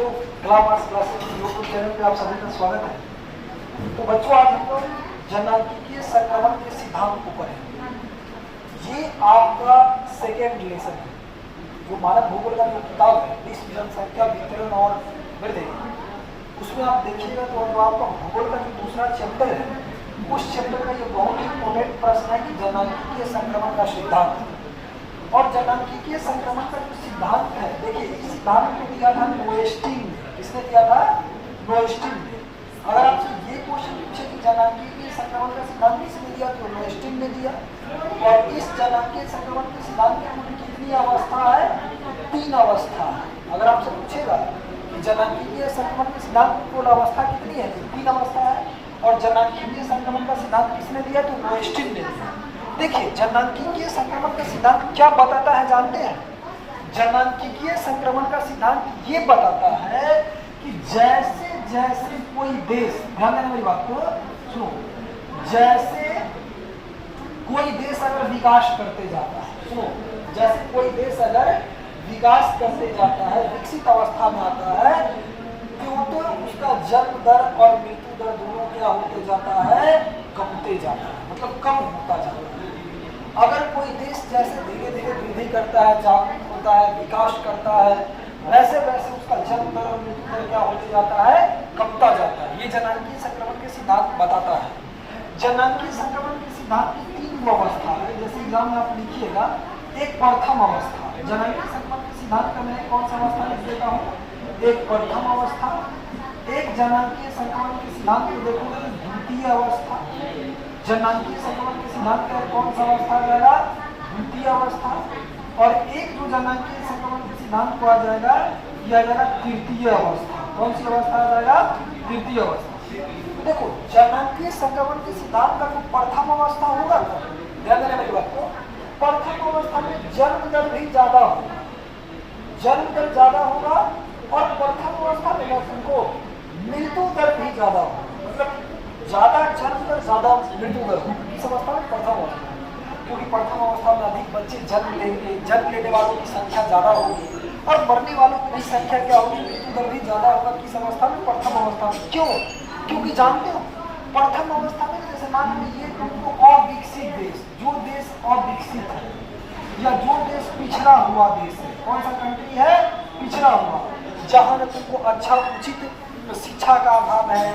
बच्चों, ग्लामार्स classes YouTube channel पे आप सभी का स्वागत है। तो बच्चों, आज हम लोग जननांगीय संक्रमण के सिद्धांत को पढ़ेंगे। ये आपका सेकेंड लेसन है। जो मानव भूगोल का जो किताब है, विश्व जनसंख्या वितरण और वृद्धि, उसमें आप देखिएगा तो जो आपका भूगोल का जो दूसरा चैप्टर है, उस चैप्टर का ये बहुत ही इंपॉर्टेंट प्रश्न है कि जननांगीय संक्रमण का सिद्धांत। और जननांगीय संक्रमण का जो सिद्धांत है, देखिए इस सिद्धांत को दिया था नोएस्टीन ने। किसने दिया था? नोएस्टीन ने। अगर आपसे ये क्वेश्चन पूछे कि जननांगीय संक्रमण का सिद्धांत किसने दिया, तो नोएस्टीन ने दिया। और इस जननांगीय संक्रमण के सिद्धांत में कितनी अवस्था है? 3 अवस्था है। अगर आपसे पूछेगा कि जननांगीय संक्रमण के सिद्धांत की कुल अवस्था कितनी है, तो 3 अवस्था है। और जननांगीय संक्रमण का सिद्धांत किसने दिया, तो नोएस्टीन ने दिया। देखिए, जननांगीय संक्रमण का सिद्धांत क्या बताता है जानते हैं? जननांगीय संक्रमण का सिद्धांत ये बताता है कि जैसे जैसे कोई देश, ध्यान देना मेरी बात को, सुनो, जैसे कोई देश अगर विकास करते जाता है, सुनो, जैसे कोई देश अगर विकास करते जाता है, विकसित अवस्था में आता है, तो उसका जन्म दर और मृत्यु दर दोनों क्या होते जाता है? कमते जाता है, मतलब कम होता जाता है। अगर कोई देश जैसे धीरे धीरे वृद्धि करता है, जागरूक होता है, विकास करता है, वैसे वैसे उसका जन्म दर और मृत्यु दर क्या होते जाता है? कमता जाता है। ये जननांगीय संक्रमण के सिद्धांत बताता है। जननांगीय संक्रमण के सिद्धांत की 3 अवस्था है। जैसे एग्जाम में आप लिखिएगा, एक प्रथम अवस्था है। जननांगीय संक्रमण के सिद्धांत का मैं कौन सा अवस्था लिख देता हूँ? एक प्रथम अवस्था। एक जननांगीय संक्रमण के सिद्धांत को देखोगे तो द्वितीय अवस्था। जननांगीय संक्रमण के सिद्धांत का कौन सा अवस्था आ जाएगा? द्वितीय अवस्था। और एक जो जननांगीय संक्रमण के सिद्धांत को आ जाएगा, यह आ जाएगा तृतीय अवस्था। कौन सी अवस्था आ जाएगा? तृतीय अवस्था। देखो, जननांगीय संक्रमण के सिद्धांत का जो प्रथम अवस्था होगा, ध्यान देना मेरी बात को, प्रथम अवस्था में जन्म दर भी ज्यादा होगा, जन्म दर ज्यादा होगा। और प्रथम अवस्था में उनको मृत्यु दर भी ज्यादा होगा, मतलब ज्यादा जन्म दर ज्यादा मृत्यु दर होगी। इस अवस्था में प्रथम अवस्था, क्योंकि प्रथम अवस्था में अधिक बच्चे जन्म लेंगे, जन्म लेने वालों की संख्या ज्यादा होगी और मरने वालों की भी संख्या क्या होगी? मृत्यु दर भी ज्यादा होगा। किस अवस्था में? प्रथम अवस्था में। क्यों? क्योंकि जानते हो, प्रथम अवस्था में जैसे मान लीजिए तुमको अविकसित देश, जो देश अविकसित है या जो देश पिछड़ा हुआ देश है, कौन सा कंट्री है? पिछड़ा हुआ, जहाँ न तुमको अच्छा उचित शिक्षा का अभाव है,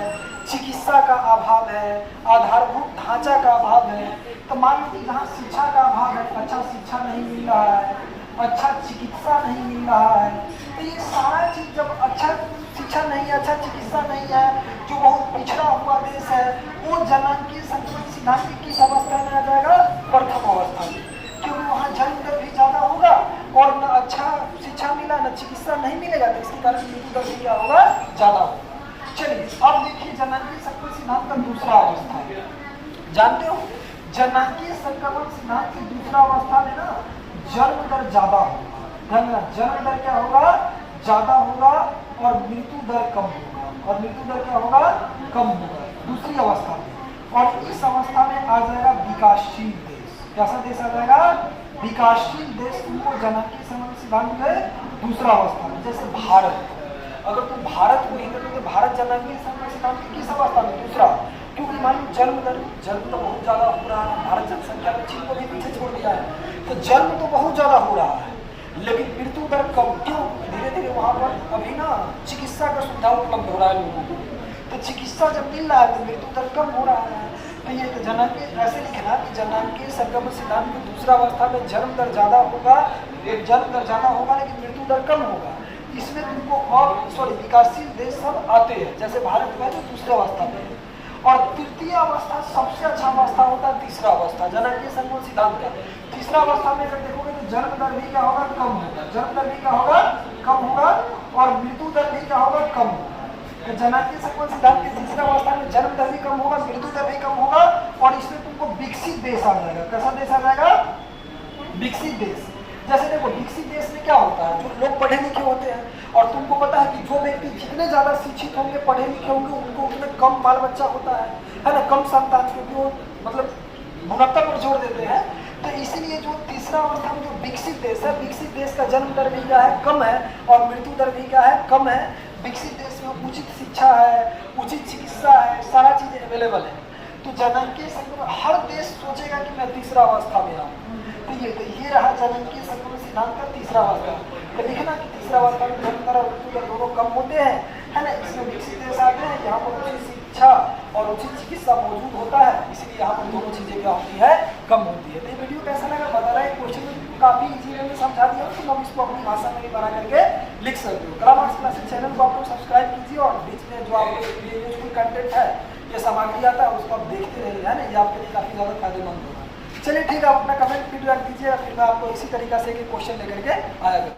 चिकित्सा का अभाव है, आधारभूत ढांचा का अभाव है। तो मान लीजिए जहाँ शिक्षा का अभाव है, अच्छा शिक्षा नहीं मिल रहा है, अच्छा चिकित्सा नहीं मिल रहा है, तो ये सारा चीज जब अच्छा शिक्षा नहीं, अच्छा चिकित्सा नहीं है, जो बहुत पिछड़ा हुआ देश है, वो जननांगीय संक्रमण सिद्धांत की किस अवस्था में आ जाएगा? प्रथम अवस्था में। क्योंकि वहाँ जन्म दर भी ज्यादा होगा और न अच्छा शिक्षा मिला, न चिकित्सा नहीं मिलेगा, तो इसके कारण मृत्यु दर भी क्या होगा? ज्यादा होगा। चलिए, अब देखिए जननांगीय संक्रमण सिद्धांत का दूसरा अवस्था है। जानते हो, जननांगीय संक्रमण सिद्धांत की दूसरा अवस्था में ना जन्म दर ज्यादा होगा। ध्यान देना, जन्म दर क्या होगा? ज्यादा होगा और मृत्यु दर कम होगा। और मृत्यु दर क्या होगा? कम होगा, दूसरी अवस्था में। और इस अवस्था में आ जाएगा विकासशील देश। कैसा देश आ जाएगा? विकासशील देश। तुमको जननांगीय संक्रमण सिद्धांत में दूसरा अवस्था में, जैसे भारत, अगर तुम भारत को ही देखोगे, भारत जननांगीय संक्रमण सिद्धांत की किस अवस्था में? दूसरा। क्योंकि मान लो जन्म तो बहुत ज्यादा हो रहा है, भारत जनसंख्या में चीन को भी पीछे छोड़ दिया है, तो जन्म तो बहुत ज्यादा हो रहा है, लेकिन मृत्यु दर कम। क्यों? धीरे धीरे वहां पर अभी ना चिकित्सा का सुविधा उपलब्ध हो रहा है लोगों को, तो चिकित्सा जब मिल रहा है तो मृत्यु दर कम हो रहा है। तो ये तो जननांगीय ऐसे लिखना कि जननांगीय संक्रमण सिद्धांत की दूसरा अवस्था में जन्म दर ज्यादा होगा, जन्म दर ज्यादा होगा लेकिन मृत्यु दर कम होगा। इसमें तुमको विकासशील देश सब आते हैं, जैसे भारत में जो दूसरे अवस्था में है। और तृतीय अवस्था सबसे अच्छा अवस्था होता है, तीसरा अवस्था जननांगीय संक्रमण सिद्धांत का। तीसरा अवस्था में अगर देखोगे तो जन्म दर भी क्या होगा? कम होगा। जन्म दर भी क्या होगा? कम होगा। और मृत्यु दर भी क्या होगा? कम होगा। तो जननांगीय संक्रमण सिद्धांत की तीसरा अवस्था में जन्म दर भी कम होगा, मृत्यु दर भी कम होगा। और इसमें तुमको विकसित देश आ जाएगा। कैसा देश आ जाएगा? विकसित देश। जैसे देखो, विकसित देश में क्या होता है? जो लोग पढ़े लिखे होते हैं, और तुमको पता है कि जो व्यक्ति जितने ज्यादा शिक्षित होंगे, पढ़े लिखे होंगे, उनको उतने कम बाल बच्चा होता है ना, कम संतान, क्योंकि वो मतलब गुणवत्ता पर जोर देते हैं। तो इसीलिए जो तीसरा अवस्था में जो विकसित देश है, विकसित देश का जन्म दर भी क्या है? कम है। और मृत्यु दर भी क्या है? कम है। विकसित देश में उचित शिक्षा है, उचित चिकित्सा है, सारा चीज़ें अवेलेबल है। तो जननांगीय संक्रमण, हर देश सोचेगा कि मैं तीसरा अवस्था में आऊँ। तो ये रहा जननांगीय संक्रमण सिद्धांत का तीसरा अवस्था। तो लिखना कि तीसरा अवस्था में जन्म दर और मृत्यु दर दोनों कम होते हैं, है ना। इसमें विकसित देश आते हैं, यहाँ पर उचित शिक्षा और उचित चिकित्सा मौजूद होता है, इसलिए यहाँ पर दोनों चीज़ें क्या होती है, कम होती है। तो ये वीडियो कैसा लगा बता रहा है, क्वेश्चन काफ़ी इजी वे में समझा दिया, तुम अब इसको अपनी भाषा में बना करके लिख सकते हो। ग्रामर्स क्लासेस चैनल को आप लोग सब्सक्राइब कीजिए और बीच में जो आपको ये यूजफुल कंटेंट है, ये सामग्री आता है, उसको आप देखते रहिए, है ना। ये आपके लिए काफ़ी ज़्यादा फायदेमंद होगा। चलिए ठीक है, आप अपना कमेंट फीडबैक दीजिए, फिर मैं आपको इसी तरीका से क्वेश्चन लेकर के आया करूँ।